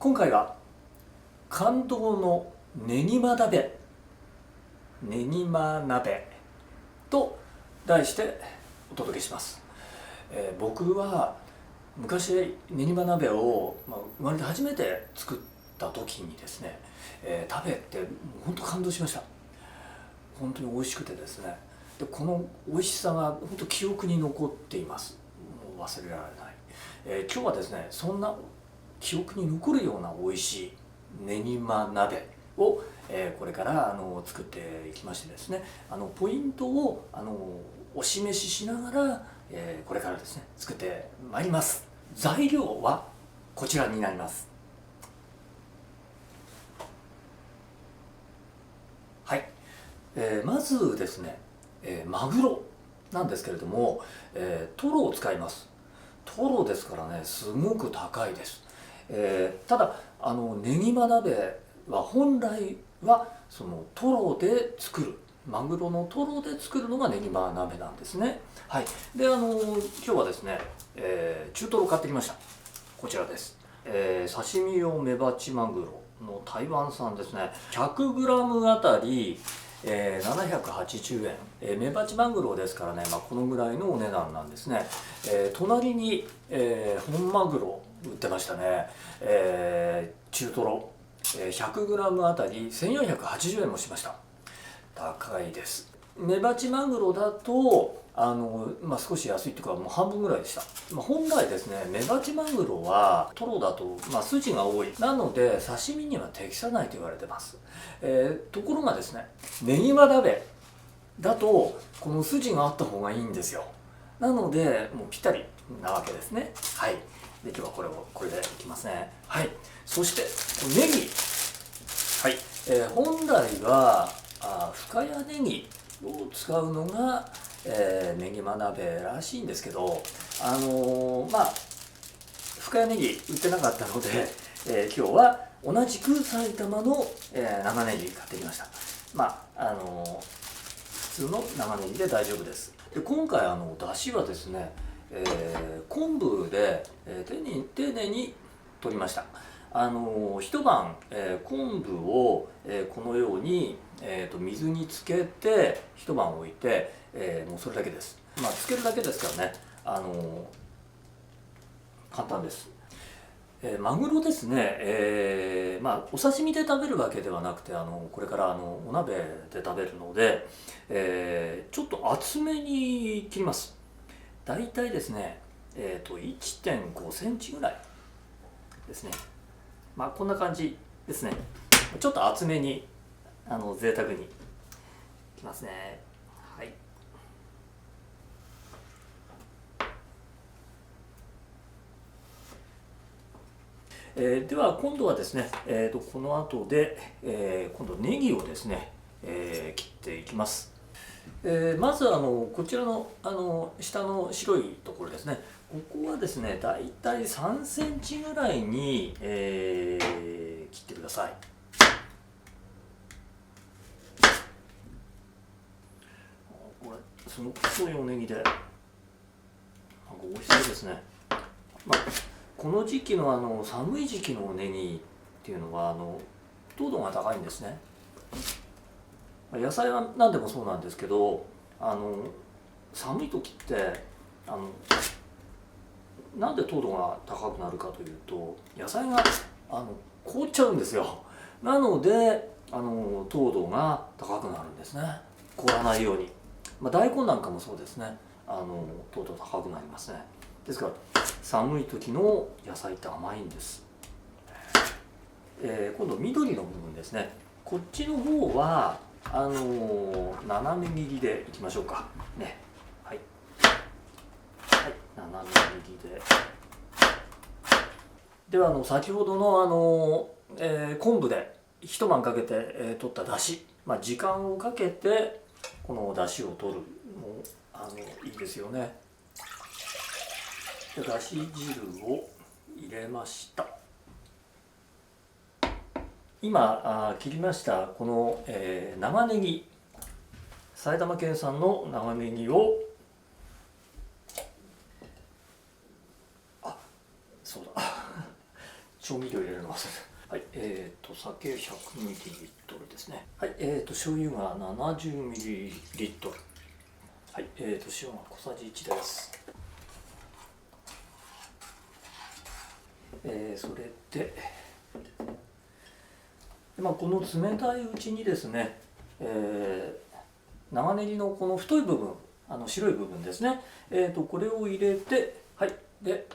今回は感動のねぎま鍋と題してお届けします。僕は昔ねぎま鍋を、生まれて初めて作った時にですね、食べて本当感動しました。本当に美味しくてですね、でこの美味しさが本当記憶に残っています。もう忘れられない。今日はですね、そんな記憶に残るような美味しいねぎま鍋を、これから作っていきましてですね、ポイントをお示ししながら、これからですね作ってまいります。材料はこちらになります。はい、まずですね、マグロなんですけれども、トロを使います。トロですからね、すごく高いです。ただねぎま鍋は本来はそのトロで作る、マグロのトロで作るのがねぎま鍋なんですね。はい。で今日はですね、中トロを買ってきました。こちらです。刺身用メバチマグロの台湾産ですね。100g あたり780円、メバチマグロですからね、このぐらいのお値段なんですね。隣に、本マグロ売ってましたね。中トロ、100g あたり1480円もしました。高いです。メバチマグロだと少し安いっていうか、もう半分ぐらいでした。本来ですね、メバチマグロはトロだと、筋が多いなので刺身には適さないと言われてます。ところがですね、ねぎま鍋だとこの筋があった方がいいんですよ。なのでもうぴったりなわけですね。はい。で今日はこれでいきますね。はい。そしてネギ、はい。本来は深谷ネギを使うのが、ねぎま鍋らしいんですけど、深谷ネギ売ってなかったので、今日は同じく埼玉の、長ネギ買ってきました。普通の長ネギで大丈夫です。で今回だしはですね、昆布で、丁寧に取りました。一晩、昆布を、このように、水につけて一晩置いて、もうそれだけです。つけるだけですからね、簡単です。マグロですね、お刺身で食べるわけではなくてこれからお鍋で食べるので、ちょっと厚めに切ります。だいたいですね、1.5 センチぐらいですね。こんな感じですね。ちょっと厚めに贅沢にいきますね。はい。では今度はですね、この後で、今度ネギをですね、切っていきます。まずこちらの下の白いところですね。ここはですね、だいたい3センチぐらいに、切ってください。これすごく太いおネギで美味しそうですね。この時期の寒い時期のネギっていうのは糖度が高いんですね。野菜は何でもそうなんですけど、寒い時ってなんで糖度が高くなるかというと、野菜が凍っちゃうんですよ。なので糖度が高くなるんですね。凍らないように。大根なんかもそうですね。糖度高くなりますね。ですから寒い時の野菜って甘いんです。今度緑の部分ですね。こっちの方は斜め切りでいきましょうかね。はい、はい、斜め切りで。では先ほどの昆布で一晩かけて、取っただし、時間をかけてこのだしを取るのいいですよね。でだし汁を入れました。今切りましたこの、長ネギ、埼玉県産の長ネギをそうだ調味料入れるの忘れた。はい、酒 100ml ですね。はい、醤油が 70ml。はい、塩が小さじ1です。それで、この冷たいうちにですね、長ネギのこの太い部分、白い部分ですね、これを入れて、はい、で、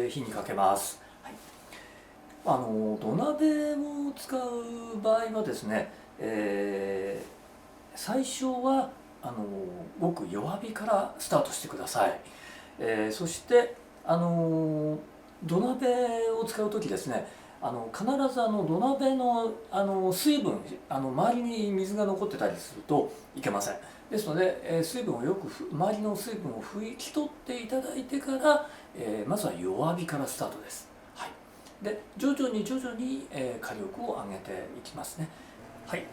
火にかけます。はい、土鍋を使う場合はですね、最初はごく弱火からスタートしてください。そして土鍋を使う時ですね、必ず土鍋の水分周りに水が残ってたりするといけません。ですので、水分をよく周りの水分を拭き取っていただいてから、まずは弱火からスタートです。はい、で徐々に、火力を上げていきますね。はい、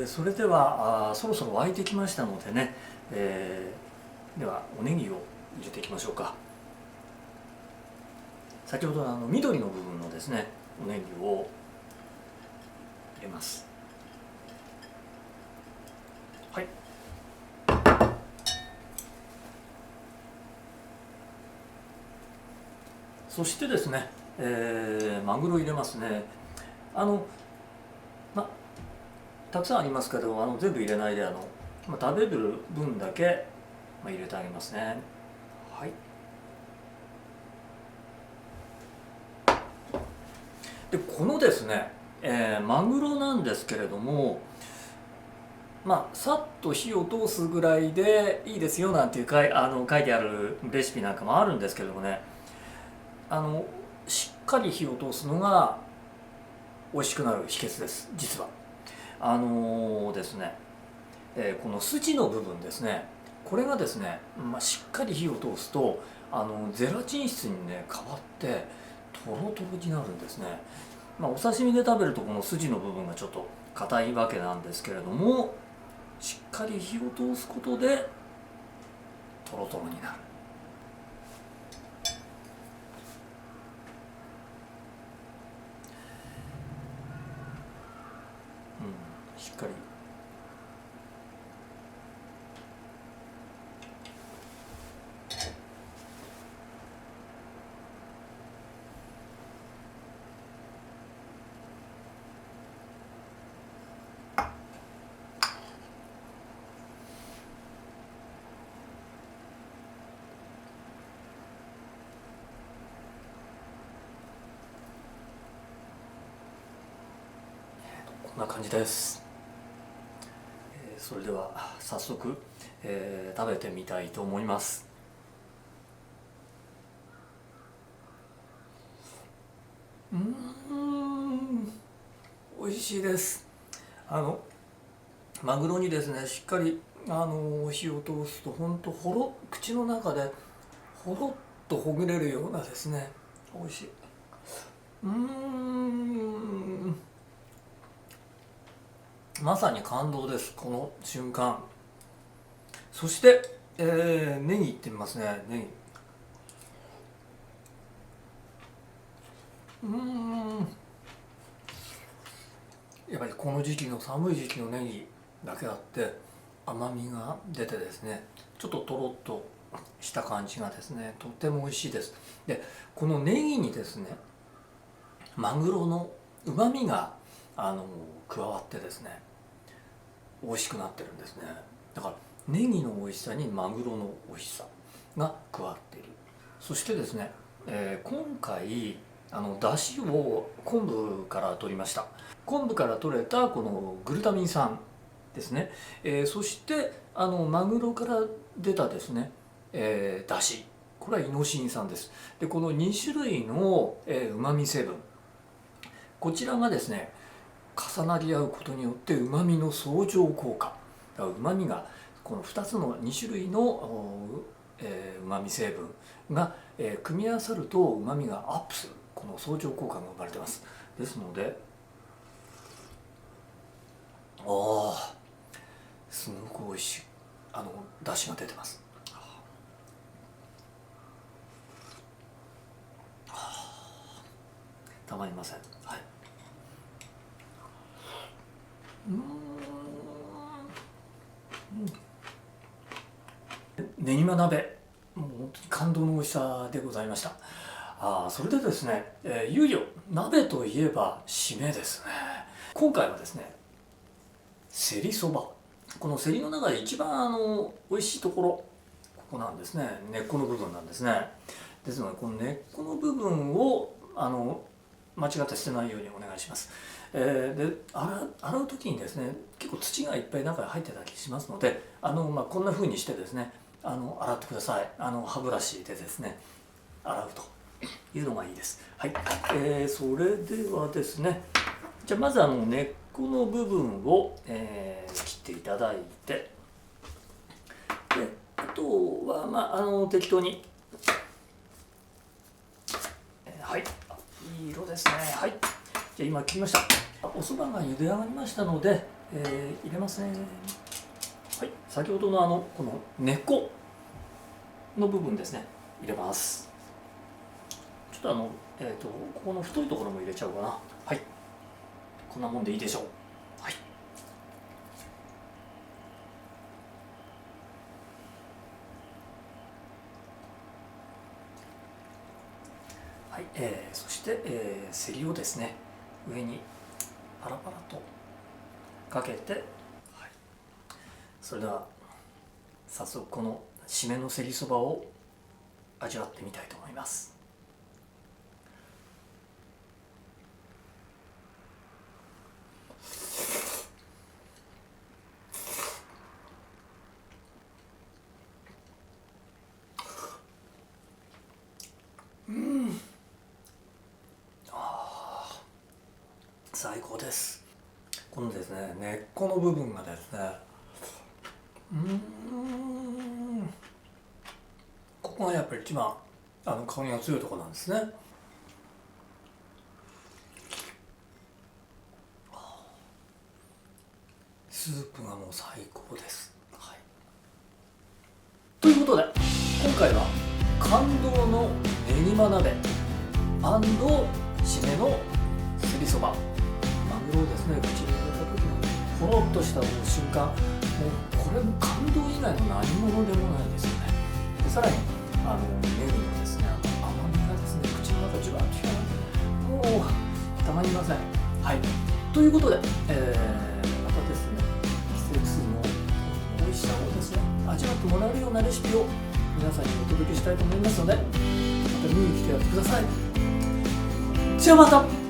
それではそろそろ沸いてきましたのでね、ではおネギを入れていきましょうか。先ほどの緑の部分のですねおネギを入れます。はい、そしてですね、マグロ入れますね。たくさんありますけど全部入れないで食べる分だけ、入れてあげますね。はい、でこのですね、マグロなんですけれども、さっと火を通すぐらいでいいですよなんていう書いてあるレシピなんかもあるんですけどもね、しっかり火を通すのが美味しくなる秘訣です、実は。ですね、この筋の部分ですね、これがですね、しっかり火を通すとゼラチン質にね変わってトロトロになるんですね。お刺身で食べるとこの筋の部分がちょっと硬いわけなんですけれども、しっかり火を通すことでトロトロになる。しっかりこんな感じです。それでは早速、食べてみたいと思います。美味しいです。マグロにですねしっかり火を通すと本当口の中でほろっとほぐれるようなですね、美味しい。まさに感動です、この瞬間。そして、ネギいってみますね。ネギやっぱりこの時期の寒い時期のネギだけあって甘みが出てですね、ちょっととろっとした感じがですねとても美味しいです。でこのネギにですねマグロのうまみが加わってですね美味しくなってるんですね。だからネギの美味しさにマグロの美味しさが加わっている。そしてですね、今回出汁を昆布から取りました。昆布から取れたこのグルタミン酸ですね、そしてマグロから出たですね、出汁、これはイノシン酸です。でこの2種類のうまみ成分、こちらがですね重なり合うことによってうまみの相乗効果、うまみがこの2つの2種類のうまみ成分が組み合わさるとうまみがアップする、この相乗効果が生まれてます。ですのですごく美味しい出汁が出てます。たまりません。ねぎま鍋、もう本当に感動の美味しさでございました。それでですね、いよいよ鍋といえば締めですね。今回はですね、せりそば。このせりの中で一番美味しいところ、ここなんですね。根っこの部分なんですね。ですのでこの根っこの部分を間違って捨てないようにお願いします。で洗う時にですね、結構土がいっぱい中に入ってたりしますので、こんな風にしてですね、洗ってください。歯ブラシでですね洗うというのがいいです。はい、それではですね、じゃあまず根っこの部分を、切っていただいて、であとは適当に、はい、いい色ですね。はい、じゃあ今切りました。お蕎麦が茹で上がりましたので、入れますね。はい、先ほどのこの根っこの部分ですね、入れます。ちょっとここの太いところも入れちゃおうかな。はい、こんなもんでいいでしょう。はい、はい、そして、せりをですね上にパラパラとかけて、はい、それでは早速この締めのせりそばを味わってみたいと思います。最高です。このですね、根っこの部分がですね、ここがやっぱり一番香りが強いところなんですね。スープがもう最高です。はい、ということで今回は感動のねぎま鍋&締めのせりそば、マグロをですね口に入れた時のほろっとした瞬間、もうこれも感動以外の何物でもないですよね。でさらにネギのですね甘みがですね口の中じゅわっと広がって、もうたまりません。はい、ということで、またですね季節の美味しさをですね味わってもらえるようなレシピを皆さんにお届けしたいと思いますので、また見に来てやってください。じゃあまた。